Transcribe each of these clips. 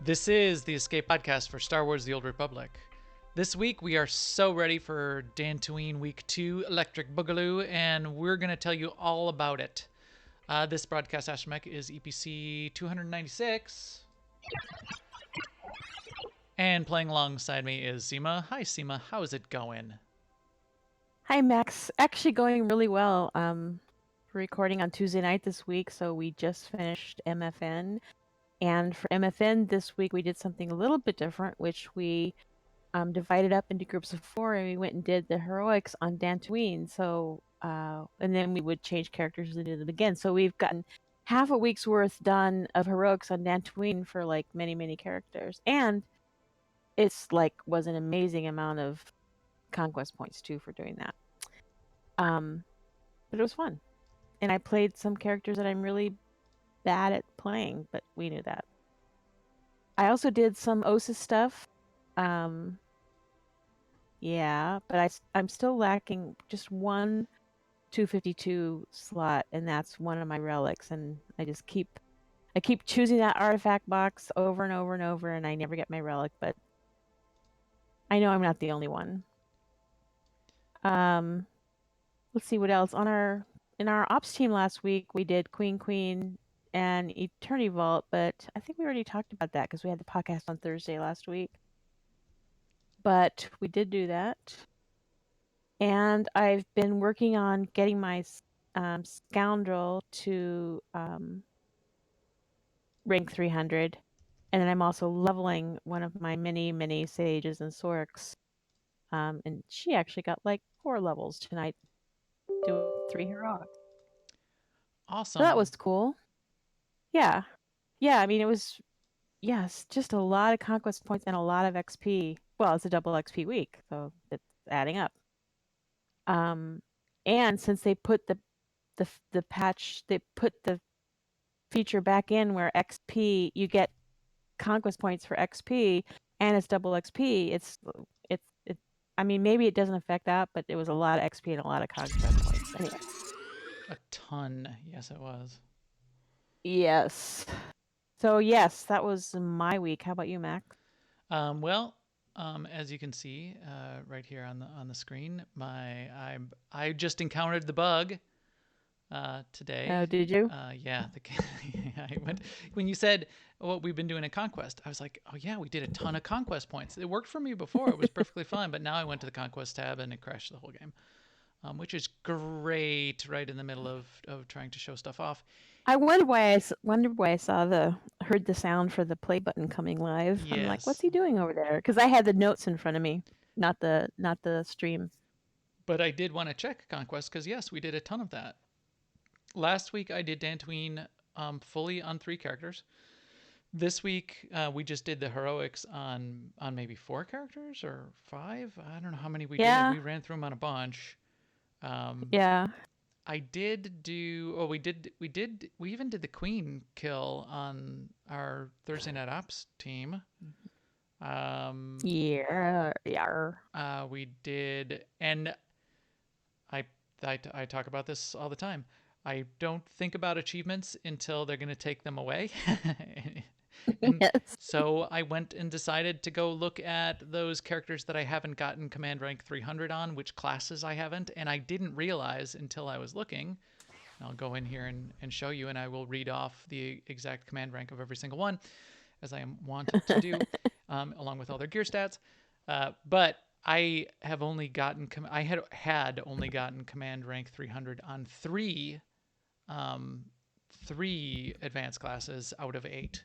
This is the Escape Podcast for Star Wars The Old Republic. This week we are so ready for Dantooine Week 2 Electric Boogaloo, and we're going to tell you all about it. This broadcast astromech is EPC 296. And playing alongside me is Seema. Hi Seema, how's it going? Hi, Max. Actually going really well. Recording on Tuesday night this week, so we just finished MFN. And for MFN this week, we did something a little bit different, which we divided up into groups of 4, and we went and did the heroics on Dantooine. So, and then we would change characters and do them again. So we've gotten half a week's worth done of heroics on Dantooine for like many, many characters. And it's like was an amazing amount of conquest points too for doing that. But it was fun. And I played some characters that I'm really bad at playing, but we knew that. I also did some OSIS stuff. Yeah, but I'm still lacking just one 252 slot, and that's one of my relics. And I keep choosing that artifact box over and over and over, and I never get my relic. But I know I'm not the only one. Let's see what else in our ops team last week. We did Queen and Eternity Vault, but I think we already talked about that because we had the podcast on Thursday last week. But we did do that. And I've been working on getting my Scoundrel to rank 300. And then I'm also leveling one of my mini sages and sorks. And she actually got like 4 levels tonight, doing 3 heroics. So that Awesome. was cool. Yeah. Yeah, I mean, it was, yes, just a lot of conquest points and a lot of XP. Well, it's a double XP week, so it's adding up. And since they put the patch, they put the feature back in where XP, you get conquest points for XP, and it's double XP. It. I mean, maybe it doesn't affect that, but it was a lot of XP and a lot of conquest points. Anyway. A ton. Yes, it was. Yes. So yes, that was my week. How about you, Max? Well, as you can see right here on the screen, I just encountered the bug Oh, today. did you? Yeah, I went when you said what we've been doing at Conquest. I was like, oh yeah, we did a ton of Conquest points. It worked for me before; it was perfectly fine. But now I went to the Conquest tab and it crashed the whole game, which is great right in the middle of trying to show stuff off. I wondered why I heard the sound for the play button coming live. I'm like, what's Yes, he doing over there? Because I had the notes in front of me, not the stream. but I did want to check Conquest because yes, we did a ton of that. Last week I did Dantooine fully on 3 characters. This week we just did the heroics on maybe 4 characters or 5. I don't know how many we did. Yeah, We ran through them on a bunch. Um, yeah, I did do. Oh, we even did the queen kill on our Thursday night ops team. Um, yeah, yeah. we did, and I, I talk about this all the time. I don't think about achievements until they're going to take them away. And Yes. so I went and decided to go look at those characters that I haven't gotten command rank 300 on, which classes I haven't. And I didn't realize until I was looking. I'll go in here and show you, and I will read off the exact command rank of every single one, as I am wont to do, along with all their gear stats. But I have only gotten, I had only gotten command rank 300 on 3 advanced classes out of 8.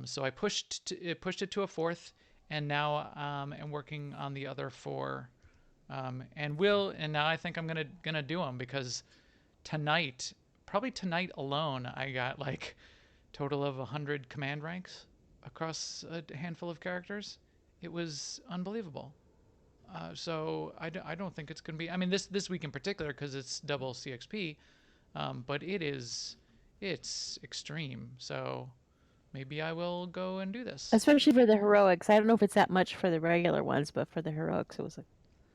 So I pushed it to a 4th, and now am working on the other 4, and now I think I'm gonna do them because tonight, probably tonight alone, I got like total of 100 command ranks across a handful of characters. It was unbelievable. So I don't think it's gonna be. I mean, this week in particular because it's double CXP, but it's extreme. So maybe I will go and do this. Especially for the heroics. I don't know if it's that much for the regular ones, but for the heroics, it was a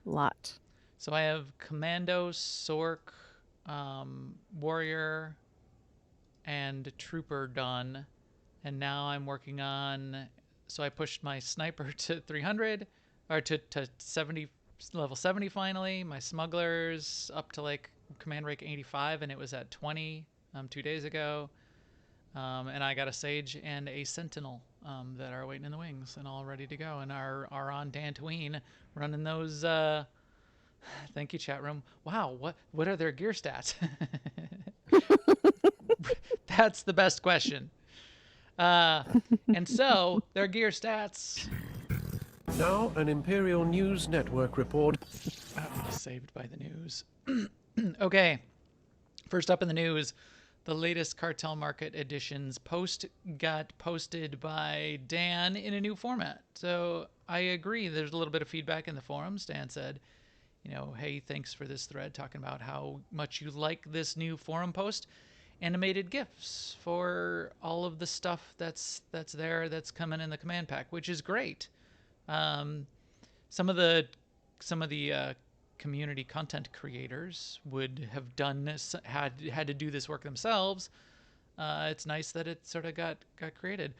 lot. So I have Commando, Sork, Warrior, and Trooper done, and now I'm working on So I pushed my sniper to 300, or to 70, level 70 finally. My smugglers up to like command rank 85, and it was at 20 2 days ago. And I got a Sage and a Sentinel that are waiting in the wings and all ready to go, and are on Dantooine running those. Thank you, chat room. Wow, what are their gear stats? That's the best question. Uh, and so their gear stats. Now, an Imperial News Network report. Saved by the news. Okay, first up in the news, the latest Cartel Market Editions post got posted by Dan in a new format. So I agree. There's a little bit of feedback in the forums. Dan said, hey, thanks for this thread talking about how much you like this new forum post. Animated GIFs for all of the stuff that's there that's coming in the command pack, which is great. Some of the community content creators would have had to do this work themselves. It's nice that it sort of got created.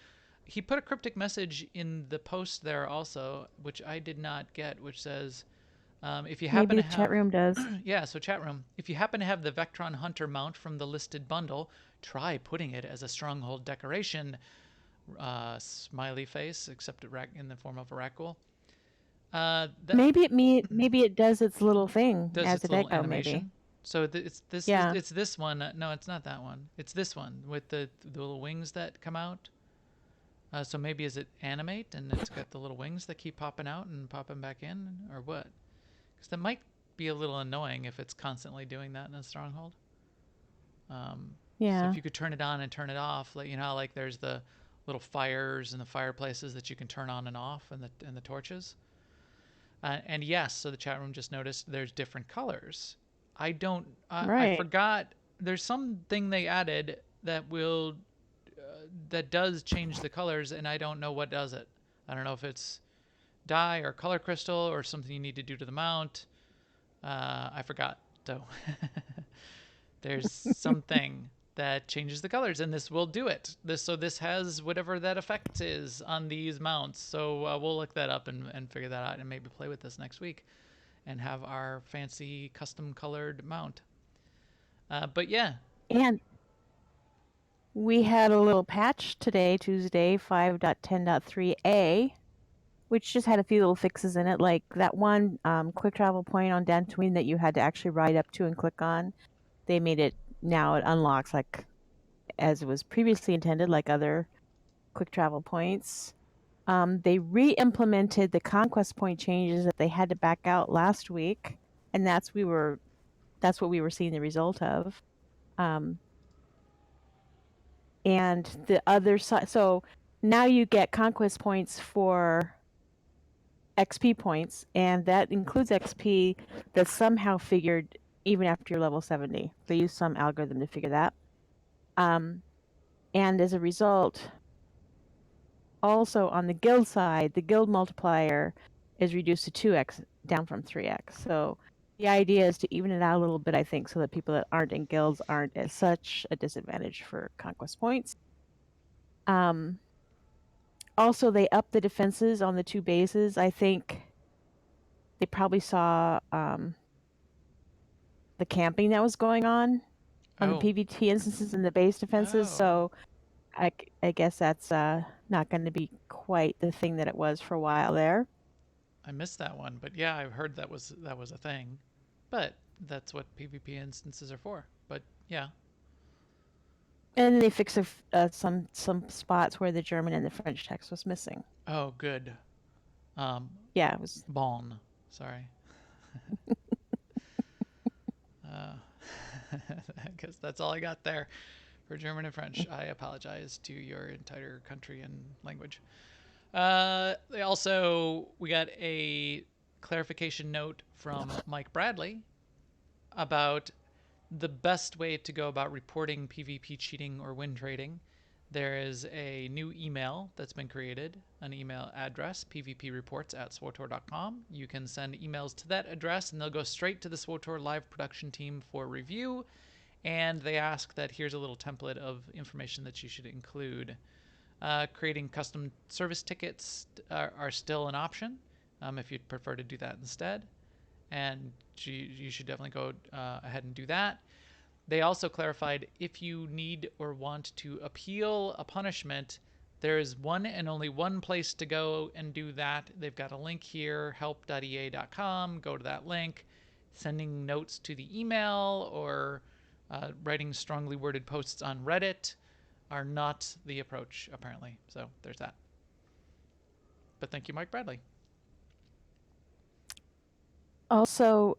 He put a cryptic message in the post there also, which I did not get, which says, if you happen Maybe to the chat have, room does. yeah, so chat room, if you happen to have the Vectron Hunter mount from the listed bundle, try putting it as a stronghold decoration. Smiley face, except in the form of a raccoon. Maybe it does its little thing Does as a its little deco. Maybe. animation. So Yeah. it's this one. No, it's not that one. It's this one with the little wings that come out. So maybe is it animate and it's got the little wings that keep popping out and popping back in, or what? Because that might be a little annoying if it's constantly doing that in a stronghold. So Yeah. if you could turn it on and turn it off, like how like there's the little fires and the fireplaces that you can turn on and off, and the torches. And yes, so the chat room just noticed there's different colors. I Right. forgot. There's something they added that does change the colors, and I don't know what does it. I don't know if it's dye or color crystal or something you need to do to the mount. I forgot. So there's something that changes the colors, and this will do it. This has whatever that effect is on these mounts. So we'll look that up and figure that out, and maybe play with this next week and have our fancy custom colored mount. But yeah. And we had a little patch today, Tuesday, 5.10.3a, which just had a few little fixes in it, like that one quick travel point on Dantooine that you had to actually ride up to and click on. They made it now, it unlocks like as it was previously intended, like other quick travel points. They re-implemented the conquest point changes that they had to back out last week, and that's what we were seeing the result of. And the other side, so now you get conquest points for XP points, and that includes XP that's somehow figured even after you're level 70. They use some algorithm to figure that. And as a result, also on the guild side, the guild multiplier is reduced to 2x, down from 3x. So the idea is to even it out a little bit, I think, so that people that aren't in guilds aren't at such a disadvantage for conquest points. Also, they upped the defenses on the two bases. I think they probably saw the camping that was going on the PvT instances and the base defenses. So I guess that's not going to be quite the thing that it was for a while there. I missed that one, but yeah, I've heard that was a thing. But that's what PvP instances are for. But yeah. And they fixed some spots where the German and the French text was missing. Oh, good. Yeah, it was Bon. Sorry. I guess that's all I got there for German and French. I apologize to your entire country and language. We got a clarification note from Mike Bradley about the best way to go about reporting PvP cheating or win trading. There is a new email that's been created, an email address, pvpreports@SWTOR.com. You can send emails to that address, and they'll go straight to the SWTOR live production team for review. And they ask that here's a little template of information that you should include. Creating custom service tickets are still an option if you'd prefer to do that instead. And you should definitely go ahead and do that. They also clarified if you need or want to appeal a punishment, there is one and only one place to go and do that. They've got a link here, help.ea.com. Go to that link. Sending notes to the email or writing strongly worded posts on Reddit are not the approach, apparently. So there's that. But thank you, Mike Bradley. Also,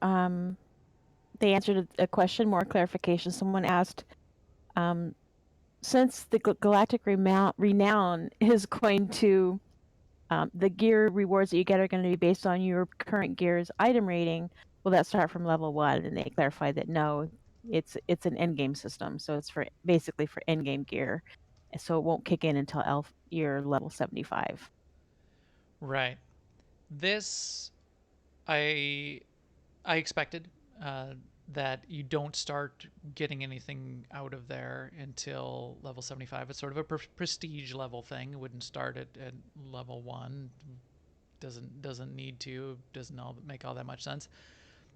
they answered a question, more clarification. Someone asked, since the Galactic Renown is going to, the gear rewards that you get are going to be based on your current gear's item rating, will that start from level 1? And they clarified that no, it's an endgame system, so it's basically for endgame gear, so it won't kick in until you're level 75. Right. This I expected that you don't start getting anything out of there until level 75. It's sort of a prestige level thing. It wouldn't start at level 1. Doesn't need to. Doesn't make all that much sense.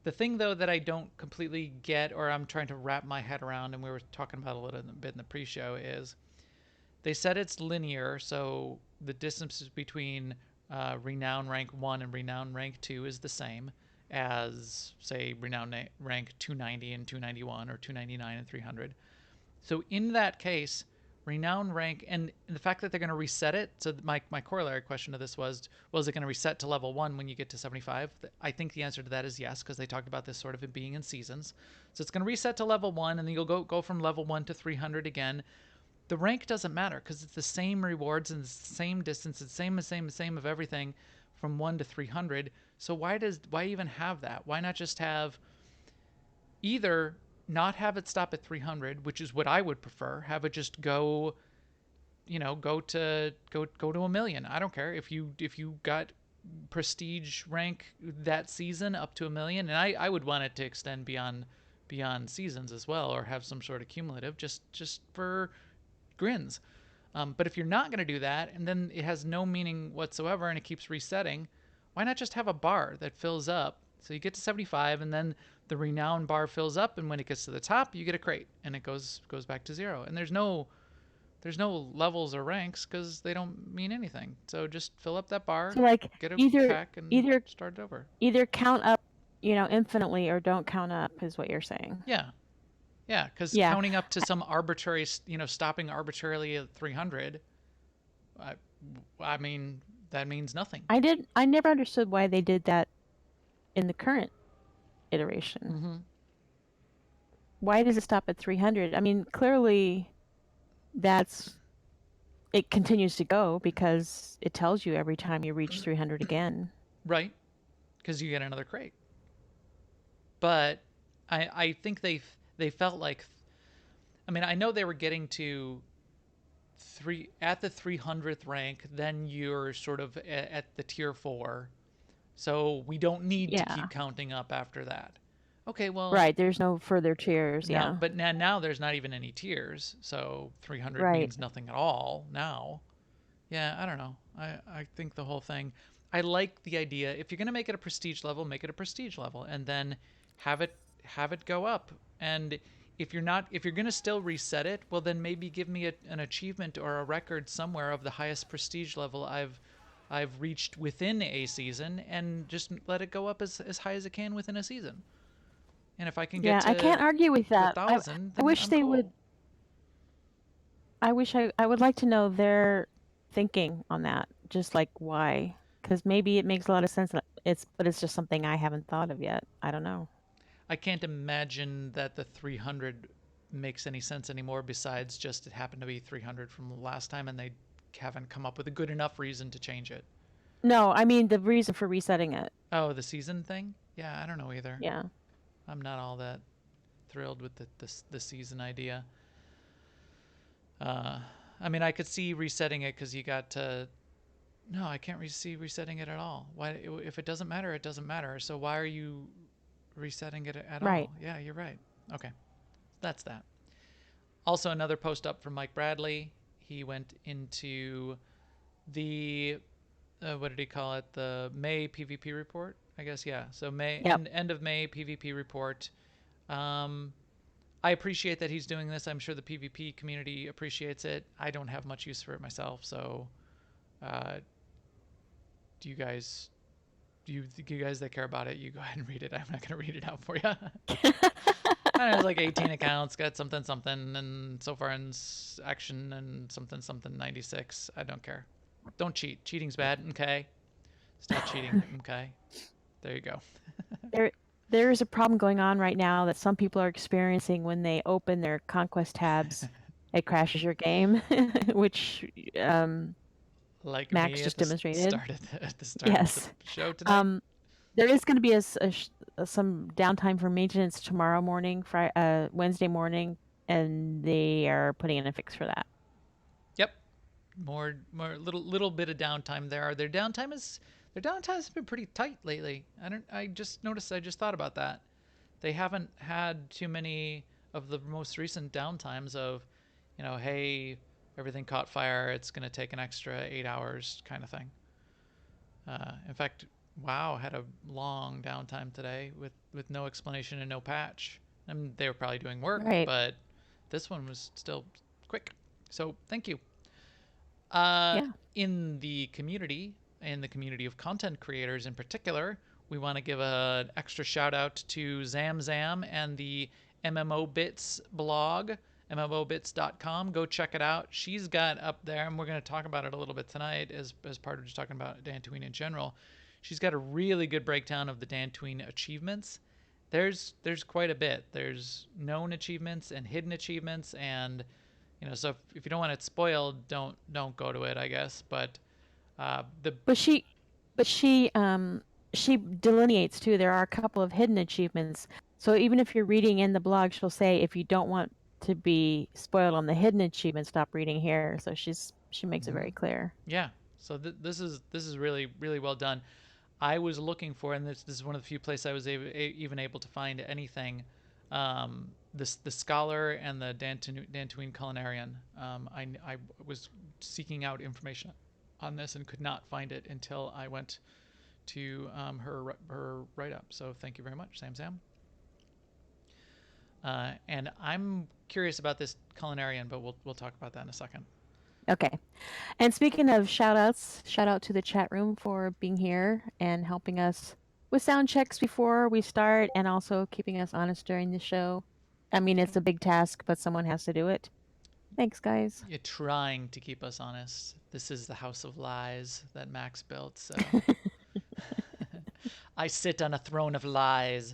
The thing, though, that I don't completely get, or I'm trying to wrap my head around, and we were talking about a little bit in the pre-show, is they said it's linear, so the distance between Renown Rank 1 and Renown Rank 2 is the same as, say, Renown Rank 290 and 291, or 299 and 300. So in that case, Renown Rank, and the fact that they're going to reset it, so my corollary question to this was it going to reset to level 1 when you get to 75? I think the answer to that is yes, because they talked about this sort of being in seasons. So it's going to reset to level 1, and then you'll go from level 1 to 300 again. The rank doesn't matter because it's the same rewards and the same distance, it's the same of everything from 1 to 300. So why even have that? Why not just have either not have it stop at 300, which is what I would prefer, have it just go to a million. I don't care if you got prestige rank that season up to 1 million, and I would want it to extend beyond seasons as well, or have some sort of cumulative just for grins. But if you're not going to do that, and then it has no meaning whatsoever and it keeps resetting, why not just have a bar that fills up? So you get to 75, and then the renown bar fills up, and when it gets to the top, you get a crate, and it goes back to 0. And there's no levels or ranks because they don't mean anything. So just fill up that bar, so like get a pack, and either start it over. Either count up, infinitely, or don't count up is what you're saying. Yeah, because counting up to some arbitrary, stopping arbitrarily at 300, I mean, that means nothing. I never understood why they did that in the current iteration. Mm-hmm. Why does it stop at 300? I mean, clearly it continues to go because it tells you every time you reach 300 again. Right, because you get another crate. But I think they felt like, I mean, I know they were getting to at the 300th rank, then you're sort of at the tier 4. So we don't need to keep counting up after that. Okay, well, right, there's no further tiers. Now, but now there's not even any tiers, so 300 means nothing at all now. Yeah, I don't know. I think the whole thing, I like the idea. If you're going to make it a prestige level, make it a prestige level, and then have it go up. And if you're going to still reset it, well, then maybe give me an achievement or a record somewhere of the highest prestige level I've reached within a season, and just let it go up as high as it can within a season. And if I can get to I can't argue with that. 1,000, I wish they would. I would like to know their thinking on that. Just like why? Because maybe it makes a lot of sense. But it's just something I haven't thought of yet. I don't know. I can't imagine that the 300 makes any sense anymore. Besides, just it happened to be 300 from the last time, and they haven't come up with a good enough reason to change it. No, I mean the reason for resetting it. Oh, the season thing? Yeah, I don't know either. Yeah. I'm not all that thrilled with the season idea. I mean, I could see resetting it because you got to. No, I can't see resetting it at all. Why? If it doesn't matter, it doesn't matter. So why are you resetting it at all? Yeah, you're right. Okay, that's that. Also, another post up from Mike Bradley. he went into the what did he call it? The May PvP report, I guess. Yeah. So May Yep. end of May PvP report. I appreciate that he's doing this. I'm sure the PvP community appreciates it. I don't have much use for it myself. So, do you guys, you guys that care about it, you go ahead and read it. I'm not going to read it out for you. I was like 18 accounts, got something something, and so far in action and something something 96. I don't care. Don't cheat. Cheating's bad. Okay. Stop cheating. Okay. There you go. There is a problem going on right now that some people are experiencing when they open their conquest tabs. It crashes your game, which Like Max me at just the demonstrated. start of the Yes. show tonight. There is going to be some downtime for maintenance tomorrow morning, Wednesday morning, and they are putting in a fix for that. Yep. More little bit of downtime there. Their downtime has been pretty tight lately. I just noticed, I just thought about that. They haven't had too many of the most recent downtimes of, hey, everything caught fire, it's going to take an extra 8 hours kind of thing. In fact, WoW had a long downtime today with no explanation and no patch. And they were probably doing work, Right. but this one was still quick. So thank you. Yeah. In the community of content creators in particular, we want to give an extra shout out to Zamzam and the MMO Bits blog, mmobits.com. Go check it out. She's got up there, and we're going to talk about it a little bit tonight as part of just talking about Dantooine in general. She's got a really good breakdown of the Dantooine achievements. There's quite a bit. There's known achievements and hidden achievements, and so if you don't want it spoiled, don't go to it, I guess. But But she delineates too. There are a couple of hidden achievements. So even if you're reading in the blog, she'll say if you don't want to be spoiled on the hidden achievement, stop reading here. So she makes it very clear. Yeah. So this is really really well done. I was looking for, and this is one of the few places I was even able to find anything. The scholar and the Dantooine culinarian. I was seeking out information on this and could not find it until I went to her write up. So thank you very much, Sam. And I'm curious about this culinarian, but we'll talk about that in a second. Okay. And speaking of shout outs, shout out to the chat room for being here and helping us with sound checks before we start and also keeping us honest during the show. I mean, it's a big task, but someone has to do it. Thanks, guys. You're trying to keep us honest. This is the house of lies that Max built, so I sit on a throne of lies.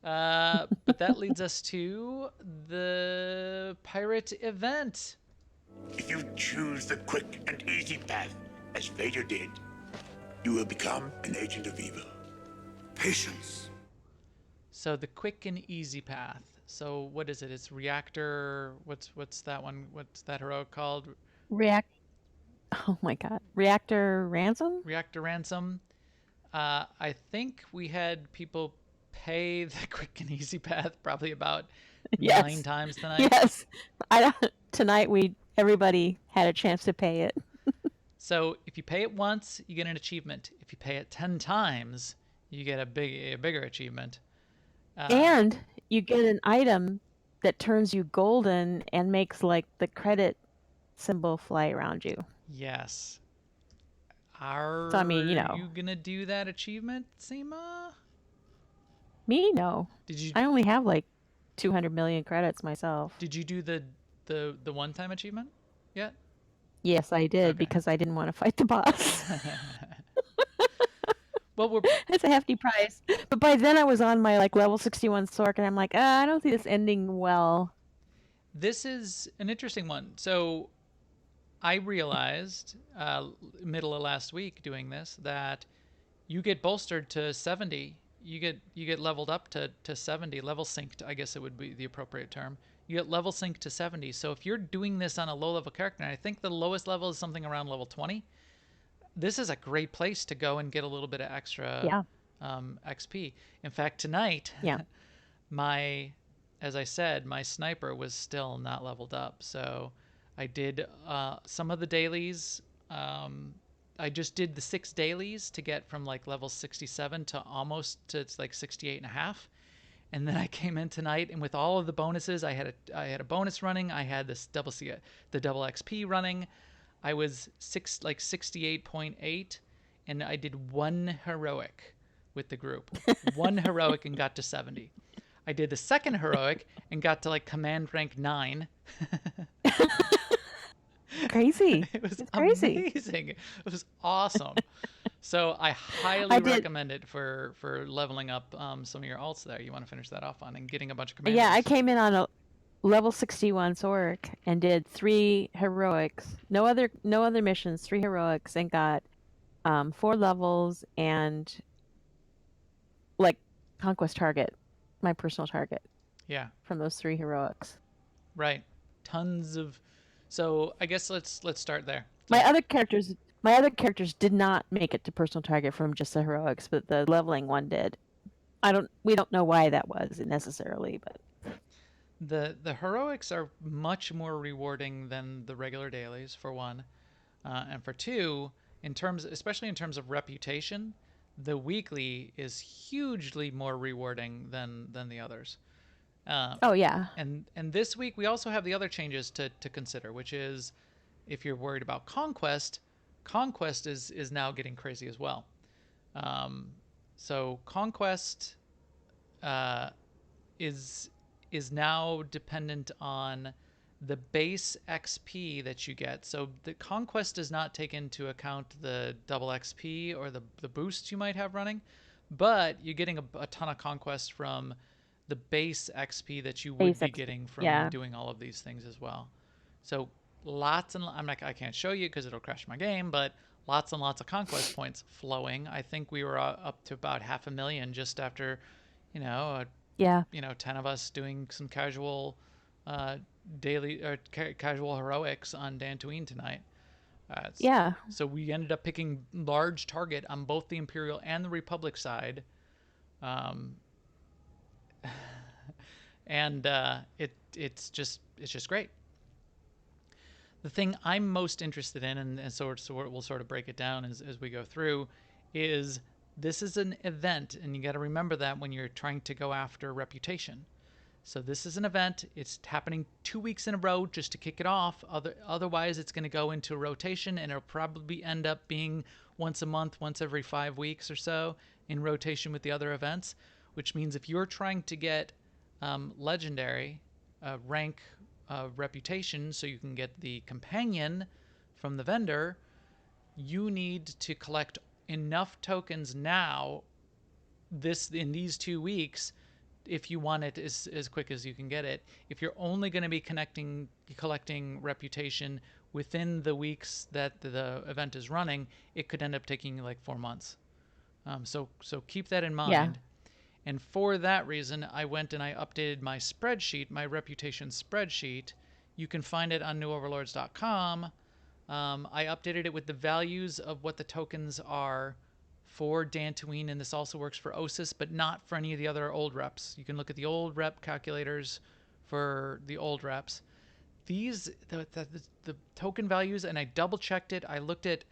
But that leads us to the pirate event. If you choose the quick and easy path, as Vader did, you will become an agent of evil. Patience. So the quick and easy path. So what is it? It's reactor. What's that one? What's that heroic called? Oh my God. Reactor ransom? Reactor ransom. I think we had people pay the quick and easy path probably about Yes. 9 times tonight. Yes. Tonight everybody had a chance to pay it. So if you pay it once, you get an achievement. If you pay it 10 times, you get a bigger achievement. And you get an item that turns you golden and makes like the credit symbol fly around you. Yes. Are So, I mean, you gonna do that achievement, Seema? Me? No. Did you I only have like 200 million credits myself. Did you do the one-time achievement yet? Yes, I did, Okay. because I didn't want to fight the boss. Well, It's a hefty price. But by then I was on my like level 61 Sork, and I'm like, I don't see this ending well. This is an interesting one. So I realized middle of last week doing this that you get bolstered to 70. You get leveled up to 70, level synced, I guess it would be the appropriate term. You get level synced to 70. So if you're doing this on a low level character, and I think the lowest level is something around level 20, this is a great place to go and get a little bit of extra XP. In fact, tonight, as I said, my sniper was still not leveled up. So I did some of the dailies. I just did the 6 dailies to get from like level 67 to almost to it's like 68 and a half. And then I came in tonight, and with all of the bonuses, I had a bonus running. I had this the double XP running. I was 68.8, and I did one heroic with the group, one heroic, and got to 70. I did the second heroic and got to like command rank 9. Crazy. It was It's crazy. amazing. It was awesome. So I I highly did. recommend it for leveling up some of your alts there. You want to finish that off on and getting a bunch of command Yeah, I ranks. came in on a level 61 Sork and did 3 heroics. No other missions, 3 heroics, and got 4 levels and like conquest target, my personal target Yeah, from those 3 heroics. right. Tons of. So I guess let's start there. My other characters did not make it to personal target from just the heroics, but the leveling one did. We don't know why that was necessarily, but The heroics are much more rewarding than the regular dailies, for one, and for two, especially in terms of reputation, the weekly is hugely more rewarding than the others. oh yeah. And this week we also have the other changes to consider, which is if you're worried about conquest, conquest is now getting crazy as well. So conquest uh, is now dependent on the base XP that you get. So the conquest does not take into account the double XP or the boosts you might have running, but you're getting a ton of conquest from the base XP that you would Base be XP. getting from Yeah. doing all of these things as well. So I can't show you because it'll crash my game, but lots and lots of conquest points flowing. I think we were up to about 500,000 just after, Yeah. 10 of us doing some casual daily or casual heroics on Dantooine tonight. Yeah. So we ended up picking large target on both the Imperial and the Republic side. And it's just great. The thing I'm most interested in, and so we'll sort of break it down as we go through, is this is an event, and you got to remember that when you're trying to go after reputation. So this is an event. It's happening 2 weeks in a row just to kick it off. Otherwise, it's going to go into a rotation, and it'll probably end up being once a month, once every 5 weeks or so in rotation with the other events, which means if you're trying to get legendary rank reputation so you can get the companion from the vendor, you need to collect enough tokens now in these 2 weeks if you want it as quick as you can get it. If you're only going to be collecting reputation within the weeks that the event is running, it could end up taking like 4 months. So keep that in mind. Yeah. And for that reason, I went and I updated my spreadsheet, my reputation spreadsheet. You can find it on newoverlords.com. I updated it with the values of what the tokens are for Dantooine, and this also works for OSIS, but not for any of the other old reps. You can look at the old rep calculators for the old reps. The token values, and I double checked it. I looked at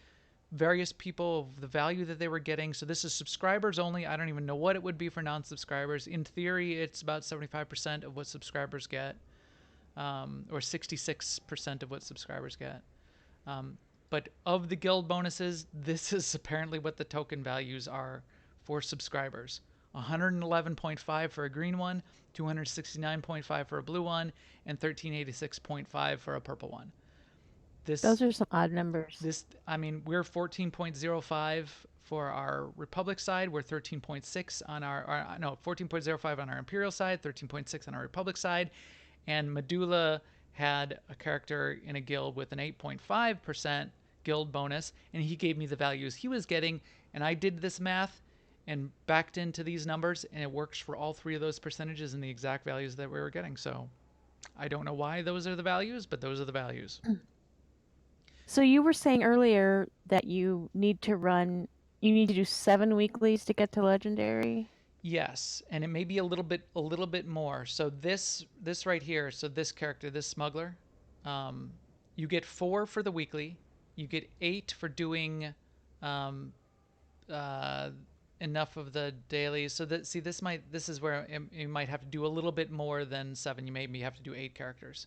various people, the value that they were getting. So this is subscribers only. I don't even know what it would be for non-subscribers. In theory, it's about 75% of what subscribers get, or 66% of what subscribers get. But of the guild bonuses, this is apparently what the token values are for subscribers. 111.5 for a green one, 269.5 for a blue one, and 1386.5 for a purple one. Those are some odd numbers. We're 14.05 for our Republic side. We're 13.6 on 14.05 on our Imperial side, 13.6 on our Republic side. And Medulla had a character in a guild with an 8.5% guild bonus, and he gave me the values he was getting, and I did this math and backed into these numbers, and it works for all 3 of those percentages and the exact values that we were getting. So I don't know why those are the values, but those are the values. So you were saying earlier that you need to do 7 weeklies to get to legendary? Yes, and it may be a little bit more. So this right here, so this character, this smuggler, You get 4 for the weekly. You get 8 for doing um, uh, enough of the dailies. So that this is where you might have to do a little bit more than 7. You maybe have to do 8 characters.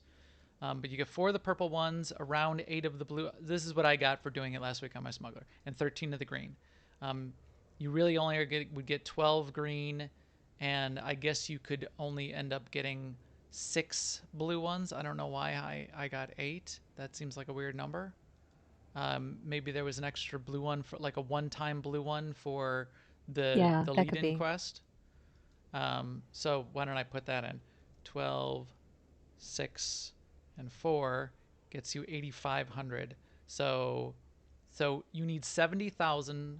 But you get 4 of the purple ones, around 8 of the blue. This is what I got for doing it last week on my smuggler, and 13 of the green. You really only would get 12 green, and I guess you could only end up getting 6 blue ones. I don't know why I got 8. That seems like a weird number. Maybe there was an extra blue one, for like a one-time blue one for the Yeah, that could lead-in be. quest. So why don't I put that in? 12, 6, and 4 gets you 8,500. So you need 70,000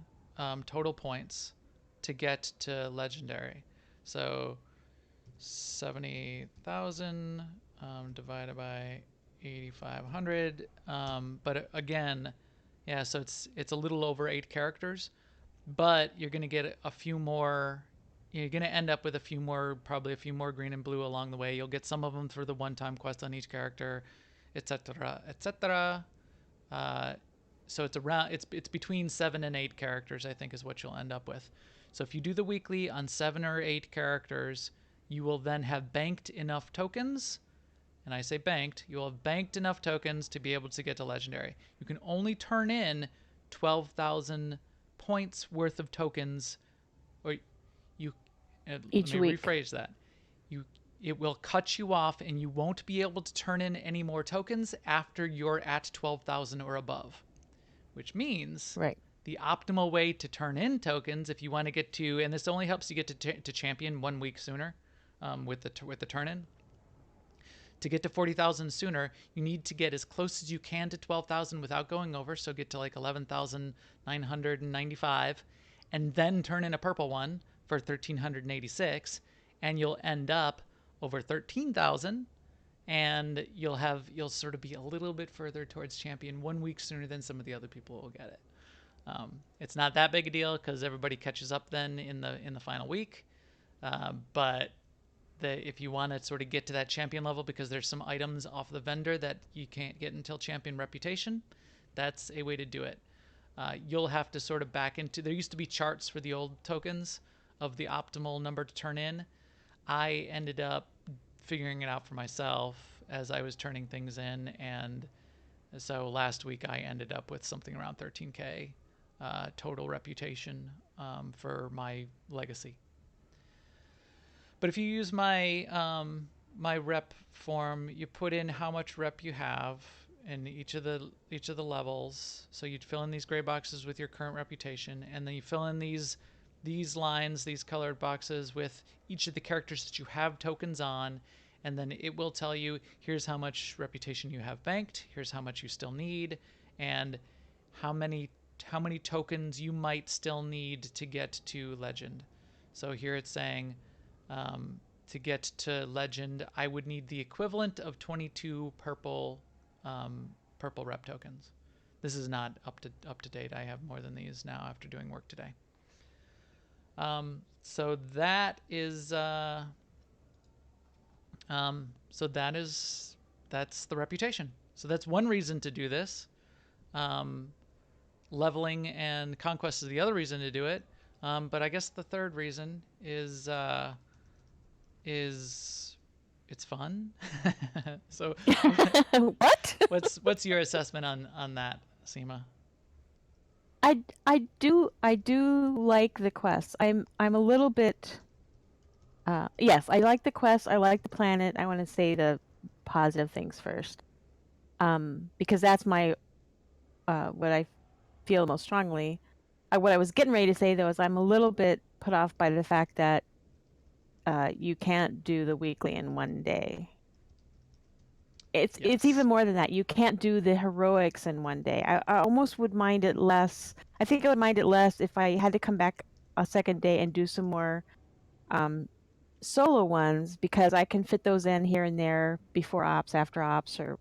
total points to get to legendary. So 70,000 divided by 8,500. But again, yeah, so it's a little over 8 characters, but you're going to get a few more. You're going to end up with probably a few more green and blue along the way. You'll get some of them for the one-time quest on each character, etc., etc. So it's between 7 and 8 characters, I think, is what you'll end up with. So if you do the weekly on 7 or 8 characters, you will then have banked enough tokens, and I say banked, you will have banked enough tokens to be able to get to legendary. You can only turn in 12,000 points worth of tokens, or you. Each Let me week. rephrase that. It will cut you off, and you won't be able to turn in any more tokens after you're at 12,000 or above, which means Right. the optimal way to turn in tokens, if you want to get to, and this only helps you get to champion 1 week sooner, with the turn in. To get to 40,000 sooner, you need to get as close as you can to 12,000 without going over. So get to like 11,995, and then turn in a purple one for 1,386, and you'll end up over 13,000, and you'll sort of be a little bit further towards champion 1 week sooner than some of the other people will get it. It's not that big a deal because everybody catches up then in the final week, but if you want to sort of get to that champion level, because there's some items off the vendor that you can't get until champion reputation, that's a way to do it. You'll have to sort of back into, there used to be charts for the old tokens of the optimal number to turn in. I ended up figuring it out for myself as I was turning things in, and so last week I ended up with something around 13k total reputation for my legacy. But if you use my my rep form, you put in how much rep you have in each of the levels. So you'd fill in these gray boxes with your current reputation, and then you fill in these lines, these colored boxes with each of the characters that you have tokens on, and then it will tell you, here's how much reputation you have banked, here's how much you still need, and how many tokens you might still need to get to legend. So here it's saying, to get to legend, I would need the equivalent of 22 purple rep tokens. This is not up to date. I have more than these now after doing work today. So that's the reputation. So that's one reason to do this. Leveling and conquest is the other reason to do it. But I guess the third reason is it's fun. So What? what's your assessment on that, Seema? I do like the quests. I'm a little bit yes, I like the quest, I like the planet. I want to say the positive things first. Because that's my what I feel most strongly. What I was getting ready to say though is I'm a little bit put off by the fact that you can't do the weekly in one day. It's even more than that. You can't do the heroics in one day. I almost would mind it less. I think I would mind it less if I had to come back a second day and do some more solo ones, because I can fit those in here and there before ops, after ops, or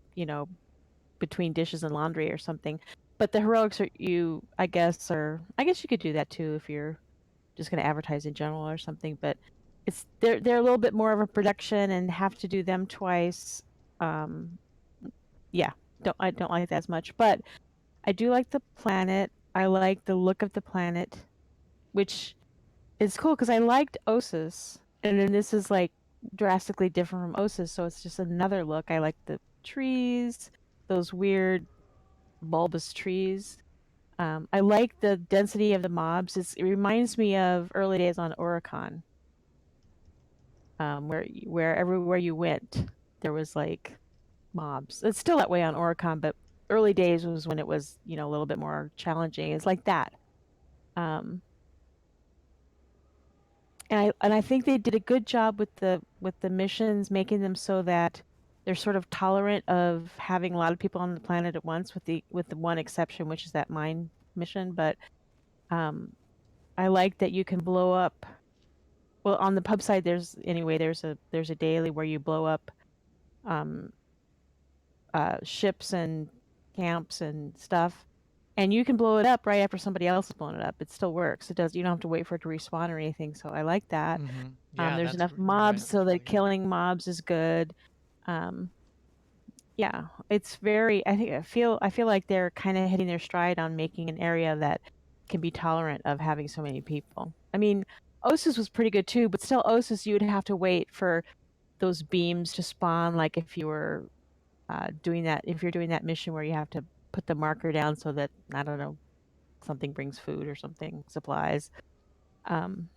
between dishes and laundry or something. But the heroics I guess you could do that too if you're just going to advertise in general or something. But they're a little bit more of a production and have to do them twice. Yeah, I don't like that as much, but I do like the planet. I like the look of the planet, which is cool because I liked Osis, and then this is like drastically different from Osis, so it's just another look. I like the trees, those weird bulbous trees. I like the density of the mobs. It reminds me of early days on Oricon, where everywhere you went, there was like mobs. It's still that way on Oricon, but early days was when it was, a little bit more challenging. It's like that. Um, and I think they did a good job with the missions, making them so that they're sort of tolerant of having a lot of people on the planet at once, with the one exception, which is that mine mission. But um, I like that you can blow up. Well, on the pub side, there's a daily where you blow up um, ships and camps and stuff, and you can blow it up right after somebody else has blown it up. It still works. It does. You don't have to wait for it to respawn or anything. So I like that. Mm-hmm. Yeah, There's enough you're right. mobs That's so really that good. killing mobs is good. Um, yeah, it's very. I feel like they're kind of hitting their stride on making an area that can be tolerant of having so many people. I mean, Osis was pretty good too, but still, Osis you would have to wait for those beams to spawn. Like if you were if you're doing that mission where you have to put the marker down so that, I don't know, something brings food or something, supplies. Um,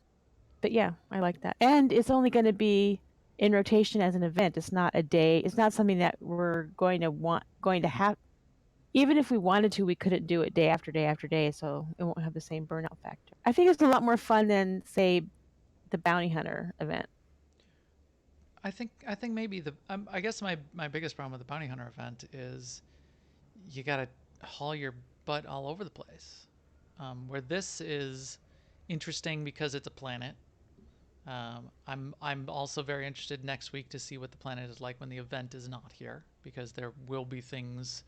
but yeah, I like that. And it's only going to be in rotation as an event. It's not a day. It's not something that we're going to have. Even if we wanted to, we couldn't do it day after day after day, so it won't have the same burnout factor. I think it's a lot more fun than, say, the bounty hunter event. I think maybe I guess my biggest problem with the bounty hunter event is you got to haul your butt all over the place. Where this is interesting because it's a planet. I'm also very interested next week to see what the planet is like when the event is not here, because there will be things.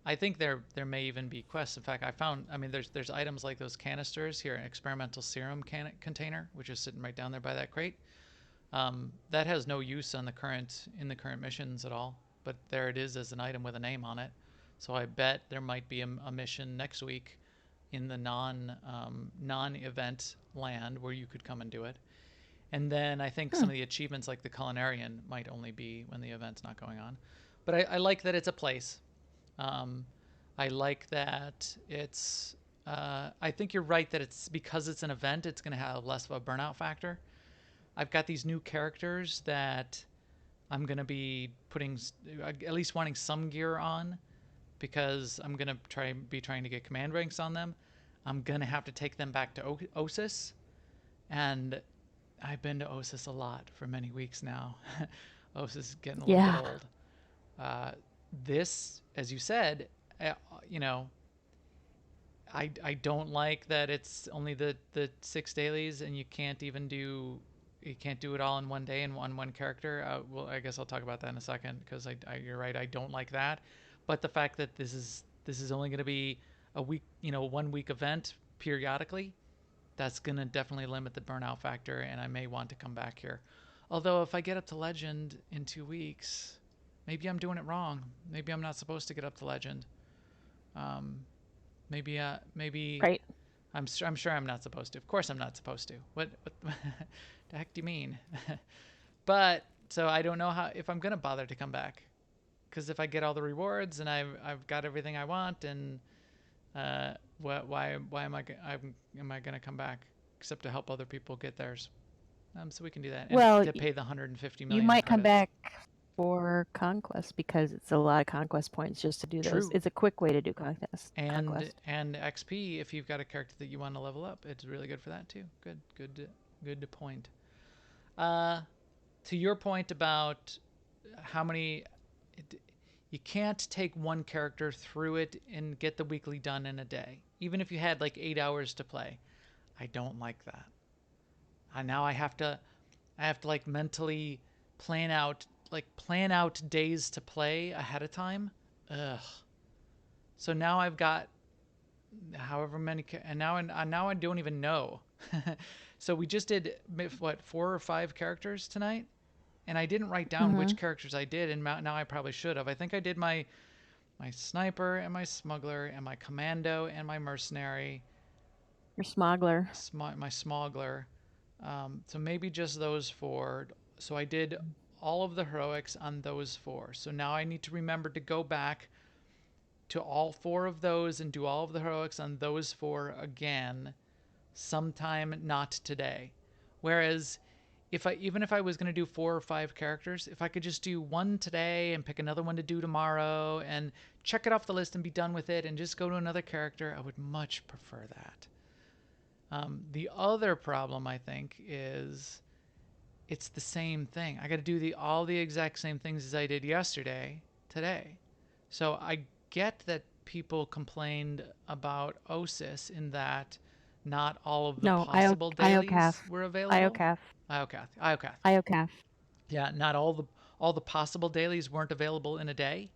I think there may even be quests. In fact, I mean there's items like those canisters here, an experimental serum container, which is sitting right down there by that crate. That has no use in the current missions at all, but there it is as an item with a name on it. So I bet there might be a mission next week in the non-event land where you could come and do it. And then I think some of the achievements like the culinarian might only be when the event's not going on. But I like that it's a place. Um, I like that it's. I think you're right that it's because it's an event, it's going to have less of a burnout factor. I've got these new characters that I'm going to be putting, at least wanting some gear on, because I'm going to trying to get command ranks on them. I'm going to have to take them back to Osis. And I've been to Osis a lot for many weeks now. Osis is getting a little bit Yeah. old. Uh, this, as you said, you know, I don't like that it's only the 6 dailies and you can't do it all in one day and on one character. Well, I guess I'll talk about that in a second, because you're right, I don't like that. But the fact that this is only going to be a week, 1 week event periodically, that's going to definitely limit the burnout factor, and I may want to come back here. Although if I get up to legend in 2 weeks, maybe I'm doing it wrong. Maybe I'm not supposed to get up to legend. Um, maybe Right. I'm sure I'm not supposed to. Of course I'm not supposed to. What the heck do you mean? But so I don't know if I'm gonna bother to come back, because if I get all the rewards and I've got everything I want, and why am I gonna come back except to help other people get theirs? So we can do that and Well, to pay the 150 you million might come credits. back for conquest because it's a lot of conquest points just to do those. True. It's a quick way to do conquest. and Conquest. and XP if you've got a character that you want to level up. It's really good for that too. Good point. Uh, to your point about how many, you can't take one character through it and get the weekly done in a day, even if you had like 8 hours to play. I don't like that. Now I have to like mentally plan out days to play ahead of time. Ugh. So now I've got however many, and now I don't even know. So we just did what, 4 or 5 characters tonight, and I didn't write down Mm-hmm. which characters I did, and now I probably should have. I think I did my my sniper and my smuggler and my commando and my mercenary, Your smuggler. my smuggler. So maybe just those four. So I did all of the heroics on those four. So now I need to remember to go back to all four of those and do all of the heroics on those four again sometime not today. Whereas even if I was going to do 4 or 5 characters, if I could just do one today and pick another one to do tomorrow and check it off the list and be done with it and just go to another character, I would much prefer that. The other problem, I think, is it's the same thing. I got to do all the exact same things as I did yesterday today. So I get that people complained about OSIS in that not all of the No, possible dailies IOCAF. were available. IOCAF. IOCAF. IOCAF. Yeah, not all the possible dailies weren't available in a day,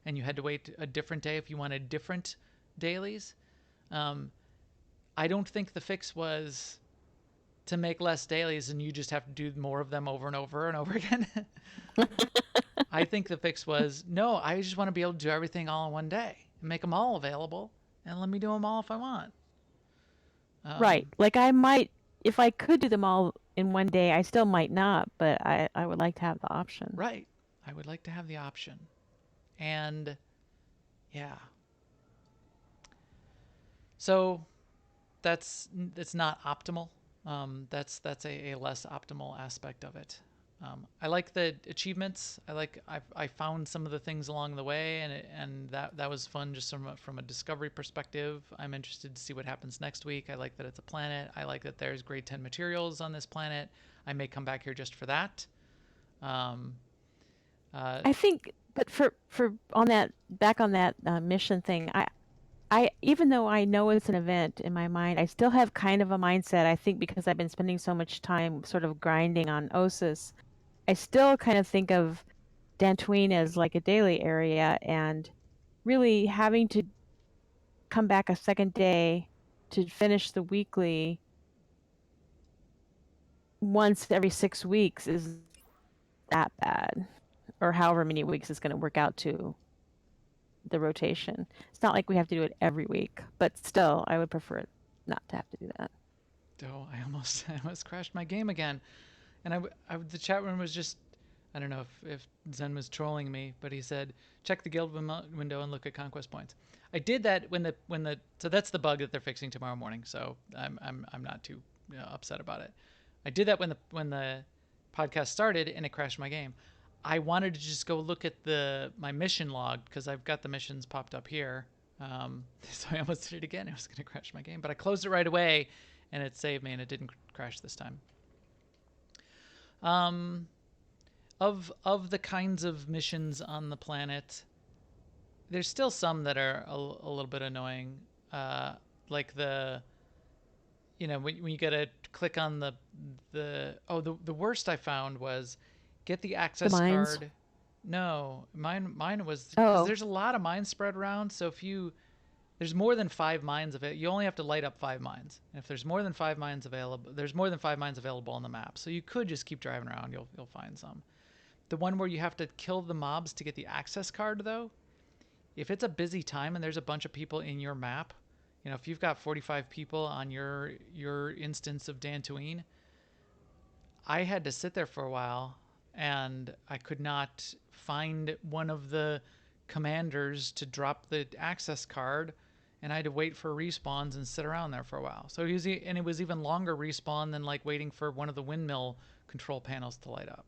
and you had to wait a different day if you wanted different dailies. I don't think the fix was to make less dailies and you just have to do more of them over and over and over again. I think the fix was, no, I just want to be able to do everything all in one day and make them all available and let me do them all if I want. Right. Like I might, if I could do them all in one day, I still might not, but I would like to have the option. Right. I would like to have the option. And yeah. So that's not optimal. That's a less optimal aspect of it. I like the achievements. I found some of the things along the way, and that was fun just from a discovery perspective. I'm interested to see what happens next week. I like that it's a planet. I like that there's grade 10 materials on this planet. I may come back here just for that. I think, but for on that back on that mission thing, I even though I know it's an event in my mind, I still have kind of a mindset. I think because I've been spending so much time sort of grinding on OSIS, I still kind of think of Dantooine as like a daily area, and really having to come back a second day to finish the weekly once every 6 weeks is that bad, or however many weeks it's going to work out to the rotation. It's not like we have to do it every week, but still, I would prefer it not to have to do that. Oh, I almost crashed my game again, and the chat room was just, I don't know if Zen was trolling me, but he said check the guild window and look at conquest points. I did that when the so that's the bug that they're fixing tomorrow morning. So I'm not too upset about it. I did that when the podcast started and it crashed my game. I wanted to just go look at my mission log because I've got the missions popped up here. So I almost did it again. It was going to crash my game, but I closed it right away, and it saved me, and it didn't crash this time. Of the kinds of missions on the planet, there's still some that are a little bit annoying. Like when you gotta click on the worst I found was get the access card. No, mine was because there's a lot of mines spread around. So there's more than 5 mines available. You only have to light up 5 mines. And if there's more than 5 mines available, there's more than 5 mines available on the map. So you could just keep driving around. You'll find some. The one where you have to kill the mobs to get the access card, though, if it's a busy time and there's a bunch of people in your map, if you've got 45 people on your instance of Dantooine, I had to sit there for a while, and I could not find one of the commanders to drop the access card, and I had to wait for respawns and sit around there for a while. So it was even longer respawn than like waiting for one of the windmill control panels to light up.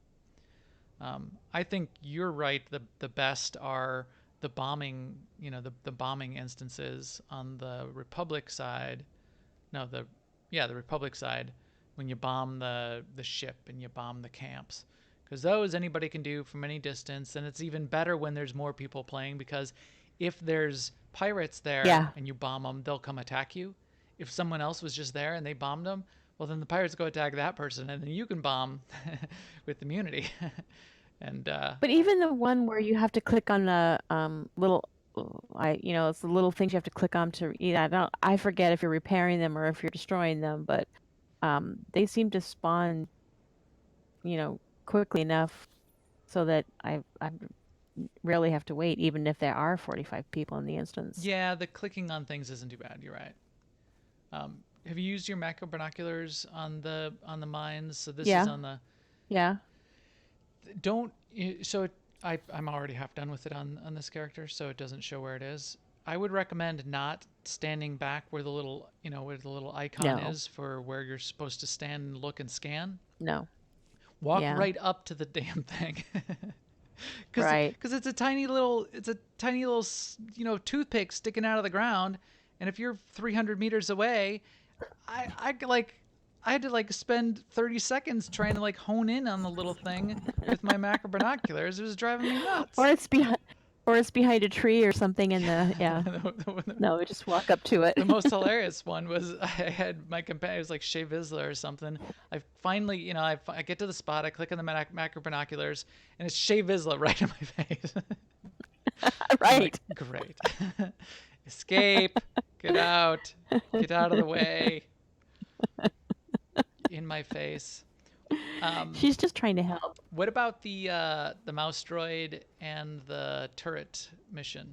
I think you're right. The best are the bombing, the bombing instances on the Republic side. No, the Republic side, when you bomb the ship and you bomb the camps, because those anybody can do from any distance, and it's even better when there's more people playing, because if there's pirates there and you bomb them, they'll come attack you. If someone else was just there and they bombed them, well, then the pirates go attack that person, and then you can bomb with immunity. And but even the one where you have to click on the little, it's the little things you have to click on to eat. I forget if you're repairing them or if you're destroying them, but they seem to spawn, quickly enough so that rarely have to wait, even if there are 45 people in the instance. Yeah, the clicking on things isn't too bad. You're right. Have you used your macro binoculars on the mines? So this is Yeah, on the yeah. don't so I'm already half done with it on this character, so it doesn't show where it is. I would recommend not standing back where the little where the little icon No, is for where you're supposed to stand and look and scan. no. Walk Yeah, right up to the damn thing. right. Because it's a tiny little toothpick sticking out of the ground, and if you're 300 meters away, I had to like spend 30 seconds trying to like hone in on the little thing with my macro binoculars. It was driving me Or nuts. it's behind, or it's behind a tree or something in the, yeah. No, we just walk up to it. The most hilarious one was I had my companion, it was like Shea Vizsla or something. I finally, I get to the spot, I click on the macro binoculars, and it's Shea Vizsla right in my face. I'm like, Right. great. Escape. Get out of the way. In my face. She's just trying to help. What about the mouse droid and the turret mission?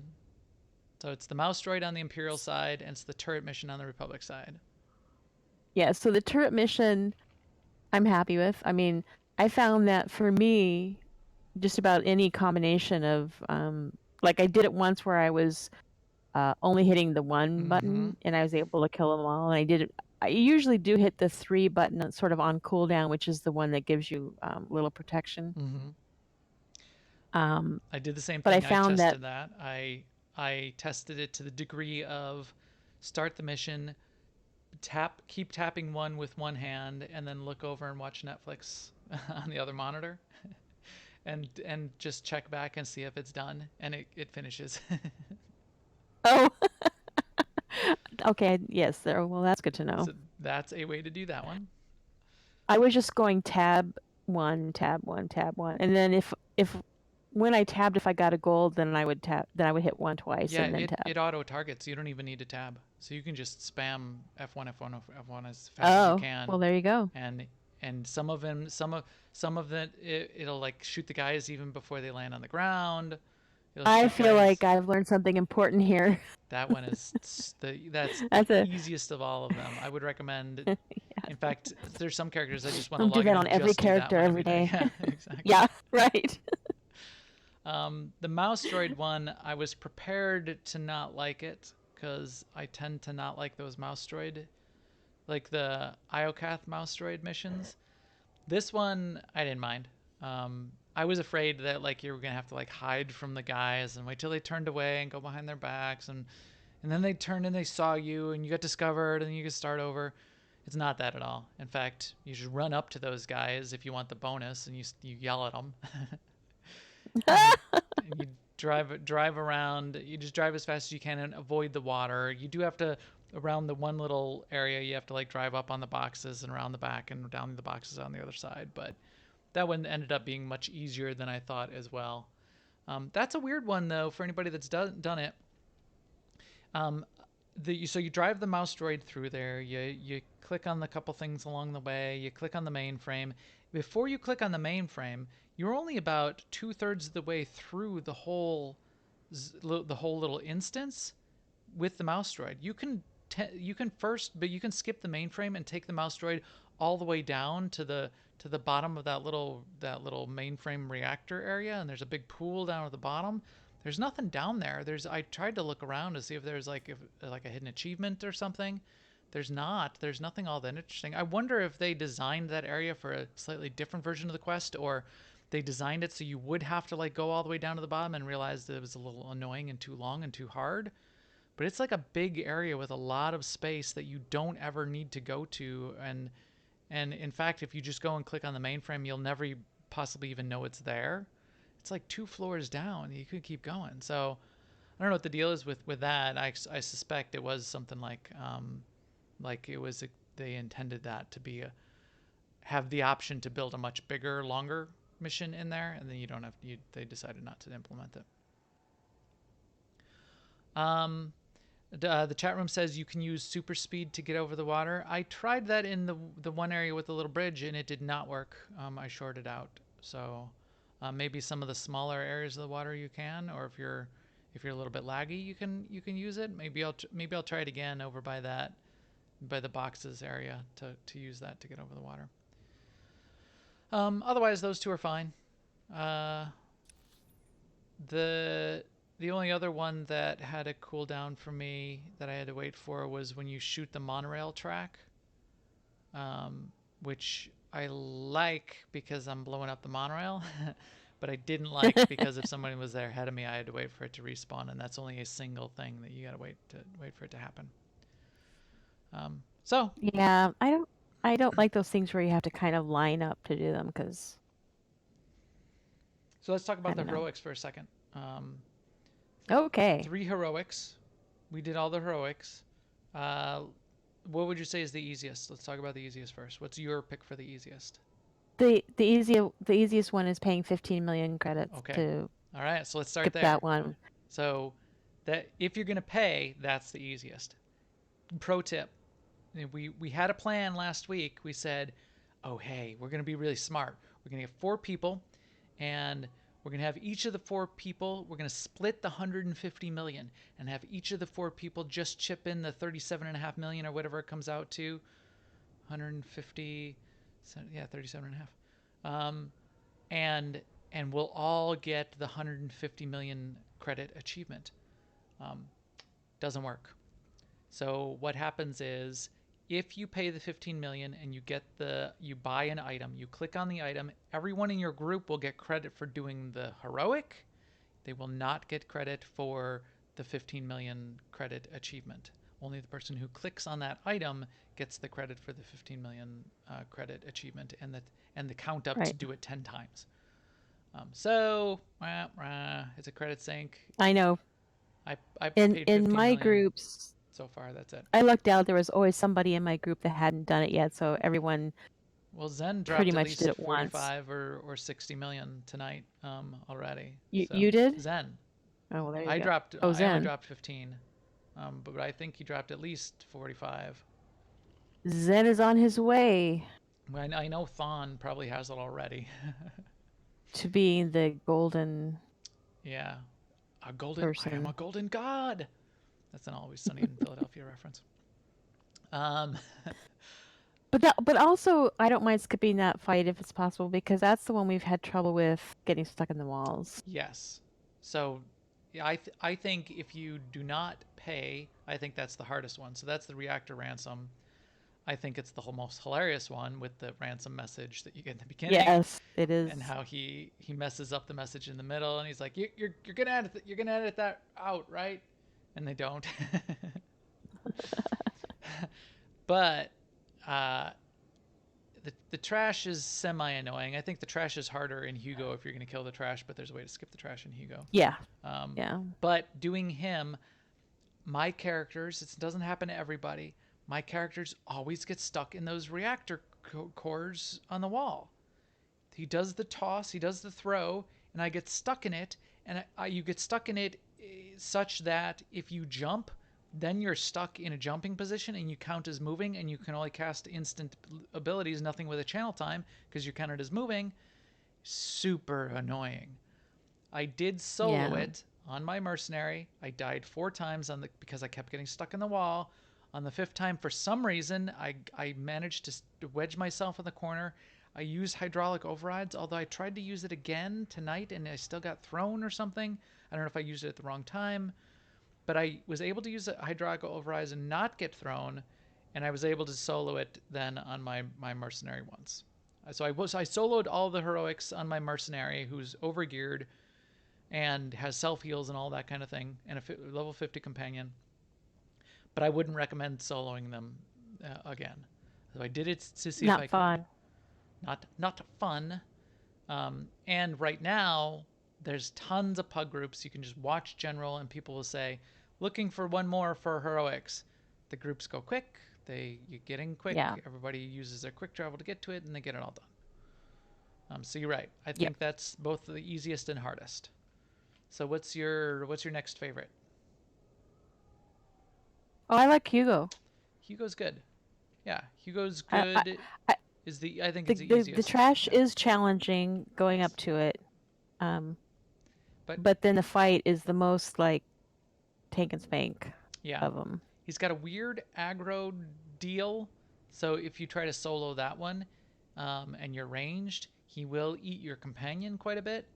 So it's the mouse droid on the Imperial side, and it's the turret mission on the Republic side. Yeah, so the turret mission, I'm happy with. I mean, I found that for me, just about any combination of, like I did it once where I was only hitting the one button and I was able to kill them all. And I did it. I usually do hit the 3 button sort of on cooldown, which is the one that gives you little protection. I did the same But thing. I found tested that. I tested it to the degree of start the mission, keep tapping one with one hand, and then look over and watch Netflix on the other monitor, and just check back and see if it's done, and it finishes. Oh, okay. Yes. There. Well, that's good to know. So that's a way to do that one. I was just going tab 1, tab 1, tab 1, and then if when I tabbed, if I got a gold, then I would tap. Then I would hit 1 twice Yeah, and then tab. it auto targets. You don't even need to tab, so you can just spam F1, F1, F1 as fast as you can. Well, there you go. And some of them, it'll like shoot the guys even before they land on the ground. I feel like I've learned something important here. That one is that's the easiest of all of them. I would recommend. Yeah. In fact, there's some characters I just want to log do in that on and every just do that character one every day. Yeah, exactly. Yeah, right. The mouse droid one, I was prepared to not like it because I tend to not like those mouse droid, like the Iocath mouse droid missions. This one I didn't mind. I was afraid that like you were gonna have to like hide from the guys and wait till they turned away and go behind their backs, and then they turned and they saw you and you got discovered and you could start over. It's not that at all. In fact, you should run up to those guys if you want the bonus, and you yell at them. and you drive around. You just drive as fast as you can and avoid the water. You do have to, around the one little area, you have to like drive up on the boxes and around the back and down the boxes on the other side. But that one ended up being much easier than I thought as well. That's a weird one though for anybody that's done it. So you drive the mouse droid through there. You click on the couple things along the way. You click on the mainframe. Before you click on the mainframe, you're only about 2/3 of the way through the whole little instance with the mouse droid. You can skip the mainframe and take the mouse droid all the way down to the bottom of that little mainframe reactor area, and there's a big pool down at the bottom. There's nothing down there. I tried to look around to see if there's like a hidden achievement or something. There's not. There's nothing all that interesting. I wonder if they designed that area for a slightly different version of the quest, or they designed it so you would have to like go all the way down to the bottom and realize that it was a little annoying and too long and too hard. But it's like a big area with a lot of space that you don't ever need to go to, and in fact, if you just go and click on the mainframe, you'll never possibly even know it's there. It's like 2 floors down. You could keep going. So I don't know what the deal is with that. I suspect it was something like it was they intended that to be have the option to build a much bigger, longer mission in there, and then you don't have they decided not to implement it. The chat room says you can use super speed to get over the water. I tried that in the one area with the little bridge, and it did not work. I shorted out. So Maybe some of the smaller areas of the water you can, or if you're a little bit laggy, you can use it. Maybe I'll try it again over by the boxes area to use that to get over the water. Otherwise, those two are fine. The only other one that had a cooldown for me that I had to wait for was when you shoot the monorail track, which I like because I'm blowing up the monorail, but I didn't like because if somebody was there ahead of me, I had to wait for it to respawn, and that's only a single thing that you gotta wait for it to happen. So Yeah, I don't like those things where you have to kind of line up to do them because. So let's talk about the don't know. heroics for a second. Okay. 3 heroics. We did all the heroics. What would you say is the easiest? Let's talk about the easiest first. What's your pick for the easiest? The easiest one is paying 15 million credits Okay. to All right, so let's start skip there. that one. So that if you're going to pay, that's the easiest. Pro tip. We had a plan last week. We said, "Oh, hey, we're going to be really smart. We're going to get 4 people and we're going to have each of the 4 people, we're going to split the 150 million and have each of the 4 people just chip in the 37.5 million or whatever it comes out to. 150, yeah, 37.5. And we'll all get the 150 million credit achievement." Doesn't work. So what happens is if you pay the 15 million and you buy an item, you click on the item, everyone in your group will get credit for doing the heroic. They will not get credit for the 15 million credit achievement. Only the person who clicks on that item gets the credit for the 15 million credit achievement and the count up to do it 10 times. So it's a credit sink. I know. I paid 15 in my million groups so far. That's it. I looked out. There was always somebody in my group that hadn't done it yet, so everyone. Well, Zen dropped pretty at much least did it 45 or 60 million tonight already. You did? Zen. Oh, well, there you I go. dropped. Oh, I Zen. only dropped 15, but I think he dropped at least 45. Zen is on his way I know Thon probably has it already. to being the golden. Yeah, a golden person. I am a golden god. That's an Always Sunny in Philadelphia reference. But also, I don't mind skipping that fight if it's possible because that's the one we've had trouble with getting stuck in the walls. Yes. So yeah, I think if you do not pay, I think that's the hardest one. So that's the reactor ransom. I think it's the most hilarious one with the ransom message that you get in the beginning. Yes, it is. And how he messes up the message in the middle, and he's like, "You're gonna edit that out, right?" And they don't. But the trash is semi-annoying. I think the trash is harder in Hugo if you're gonna kill the trash, but there's a way to skip the trash in Hugo. Yeah. Yeah. But doing him, my characters, it doesn't happen to everybody. My characters always get stuck in those reactor cores on the wall. He does the toss, he does the throw, and I get stuck in it. And you get stuck in it such that if you jump, then you're stuck in a jumping position and you count as moving, and you can only cast instant abilities, nothing with a channel time, because you're counted as moving. Super annoying. I did solo it on my mercenary. I died 4 times because I kept getting stuck in the wall. On the 5th time, for some reason, I managed to wedge myself in the corner. I used hydraulic overrides, although I tried to use it again tonight and I still got thrown or something. I don't know if I used it at the wrong time, but I was able to use hydraulic overrides and not get thrown, and I was able to solo it then on my mercenary once. So I soloed all the heroics on my mercenary, who's overgeared and has self-heals and all that kind of thing, and a level 50 companion. But I wouldn't recommend soloing them again. So I did it to see if I could. Not fun. And right now, there's tons of pug groups. You can just watch general, and people will say, "Looking for one more for heroics." The groups go quick. You get in quick. Yeah. Everybody uses their quick travel to get to it, and they get it all done. So you're right. I think that's both the easiest and hardest. So what's your next favorite? Oh, I like Hugo. Hugo's good. Yeah, Hugo's good. I think it's the easiest. The trash is challenging going up to it. But But then the fight is the most like tank and spank yeah, of them. he's got a weird aggro deal. So if you try to solo that one, and you're ranged, he will eat your companion quite a bit.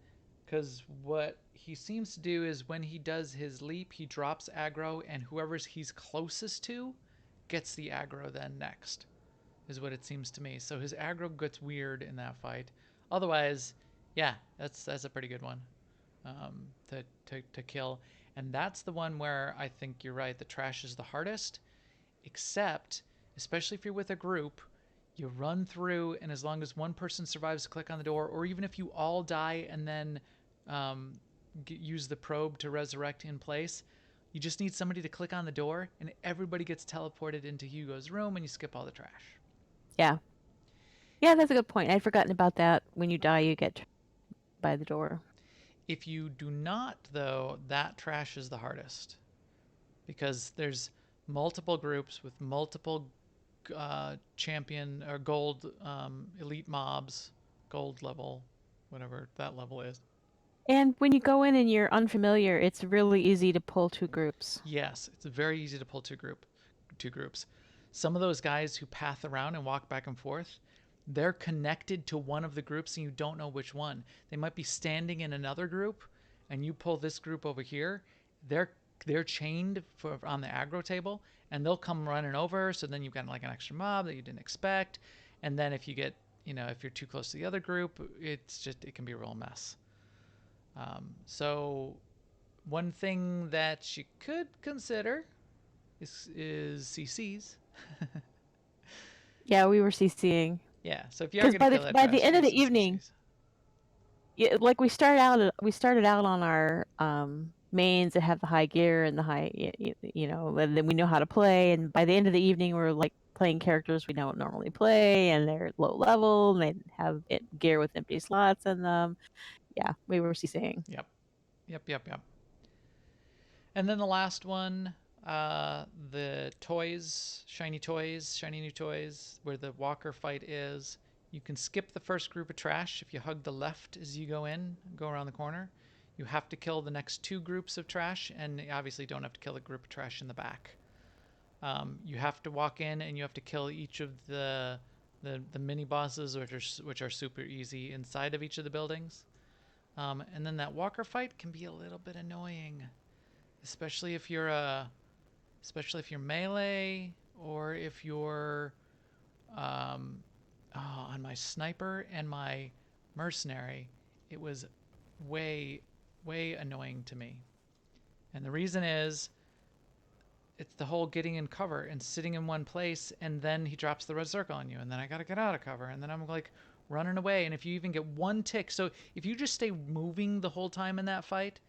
Because what he seems to do is when he does his leap, he drops aggro, and whoever's he's closest to gets the aggro then next, is what it seems to me. So his aggro gets weird in that fight. Otherwise, yeah, that's a pretty good one, to kill. And that's the one where I think you're right. The trash is the hardest, except, especially if you're with a group, you run through, and as long as one person survives to click on the door, or even if you all die and then use the probe to resurrect in place, you just need somebody to click on the door, and everybody gets teleported into Hugo's room, and you skip all the trash. Yeah. Yeah, that's a good point. I'd forgotten about that. When you die, you get by the door. If you do not, though, that trash is the hardest, because there's multiple groups with multiple champion or gold elite mobs, gold level, whatever that level is. And when you go in and you're unfamiliar, it's really easy to pull two groups. Yes, it's very easy to pull two groups. Some of those guys who path around and walk back and forth, they're connected to one of the groups and you don't know which one. They might be standing in another group and you pull this group over here. They're chained on the aggro table, and they'll come running over, so then you've got like an extra mob that you didn't expect. And then if you get, if you're too close to the other group, it can be a real mess. So one thing that you could consider is CCs. Yeah, we were CCing. Yeah, so if you are 'Cause going to kill that by trash, the end of the use some evening, CCs. yeah, like we started out on our mains that have the high gear and the high, and then we know how to play. And by the end of the evening, we're like playing characters we don't normally play, and they're low level, and they have gear with empty slots in them. Yeah, we were CCing. Yep. And then the last one, the toys, shiny new toys, where the walker fight is. You can skip the first group of trash if you hug the left as you go around the corner. You have to kill the next two groups of trash, and you obviously don't have to kill the group of trash in the back. You have to walk in and you have to kill each of the mini bosses, which are super easy inside of each of the buildings. And then that walker fight can be a little bit annoying, especially if you're melee, or if you're on my sniper and my mercenary. It was way annoying to me, and the reason is it's the whole getting in cover and sitting in one place, and then he drops the red circle on you, and then I gotta get out of cover, and then I'm like running away. And if you even get one tick, so if you just stay moving the whole time in that fight,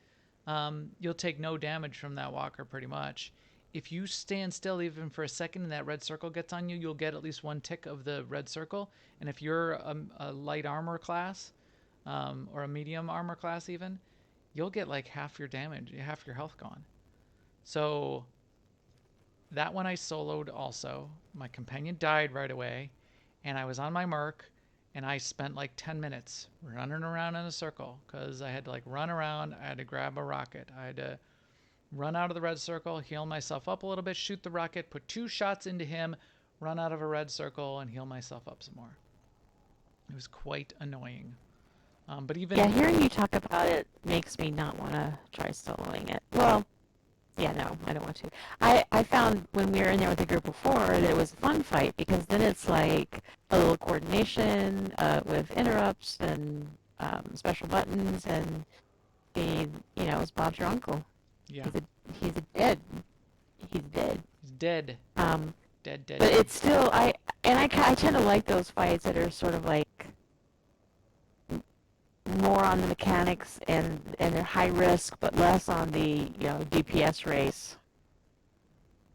you'll take no damage from that walker pretty much. If you stand still even for a second and that red circle gets on you, you'll get at least one tick of the red circle. And if you're a light armor class, or a medium armor class even, you'll get like half your damage, half your health gone. So that one I soloed also. My companion died right away, and I was on my merc, and I spent like 10 minutes running around in a circle because I had to like run around. I had to grab a rocket. I had to run out of the red circle, heal myself up a little bit, shoot the rocket, put 2 shots into him, run out of a red circle, and heal myself up some more. It was quite annoying. But even... Yeah, hearing you talk about it makes me not want to try soloing it. Well, yeah, no, I don't want to. I found when we were in there with the group before that it was a fun fight, because then it's like a little coordination with interrupts and special buttons, and it's Bob's your uncle. Yeah. He's dead. He's dead. He's dead. Dead. But it's still, I tend to like those fights that are sort of like more on the mechanics and they're high risk, but less on the DPS race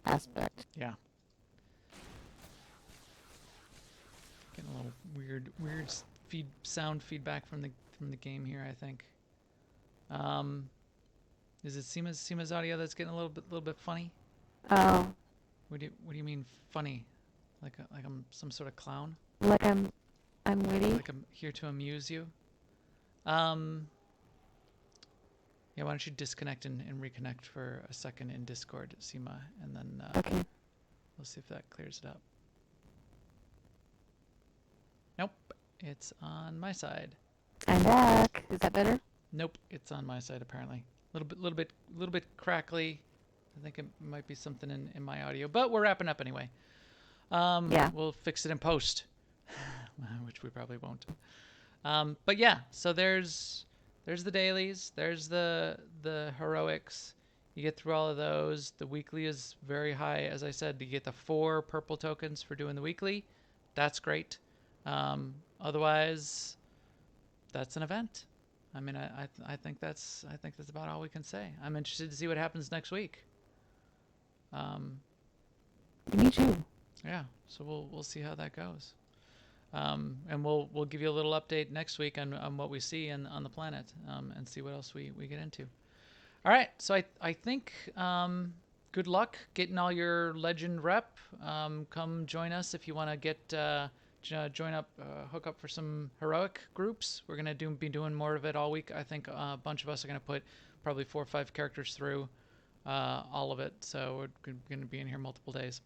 aspect. Yeah. Getting a little weird sound feedback from the game here, I think. Is it Seema's audio that's getting a little bit funny? Oh. What do you mean funny? Like I'm some sort of clown? Like I'm witty? Like I'm here to amuse you? Yeah, why don't you disconnect and reconnect for a second in Discord, Seema, and then Okay. we'll see if that clears it up. Nope, it's on my side. I'm back. Is that better? Nope, it's on my side apparently. Little bit crackly. I think it might be something in my audio, but we're wrapping up anyway. Yeah. We'll fix it in post, which we probably won't. But yeah, so there's the dailies, there's the heroics. You get through all of those. The weekly is very high, as I said. You get the 4 purple tokens for doing the weekly. That's great. Otherwise, that's an event. I mean, I think that's about all we can say. I'm interested to see what happens next week. Me too. Yeah, so we'll see how that goes. And we'll give you a little update next week on what we see on the planet, and see what else we get into. All right, so I think good luck getting all your legend rep. Come join us if you want to get join up, hook up for some heroic groups. We're gonna be doing more of it all week. I think a bunch of us are gonna put probably 4 or 5 characters through all of it, so we're gonna be in here multiple days.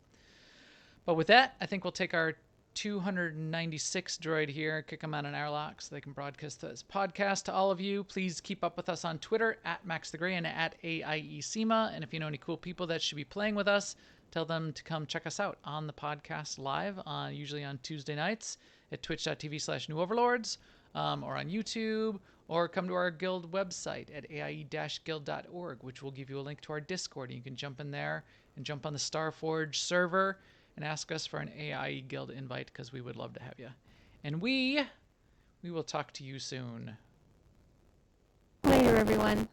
But with that, I think we'll take our 296 droid here, kick them out an airlock so they can broadcast this podcast to all of you. Please keep up with us on Twitter at MaxTheGray and at AIESEMA. And if you know any cool people that should be playing with us, tell them to come check us out on the podcast live, usually on Tuesday nights at twitch.tv/newoverlords, or on YouTube, or come to our guild website at aie-guild.org, which will give you a link to our Discord. And you can jump in there and jump on the Starforge server and ask us for an AIE Guild invite, because we would love to have you. And we will talk to you soon. Later, everyone.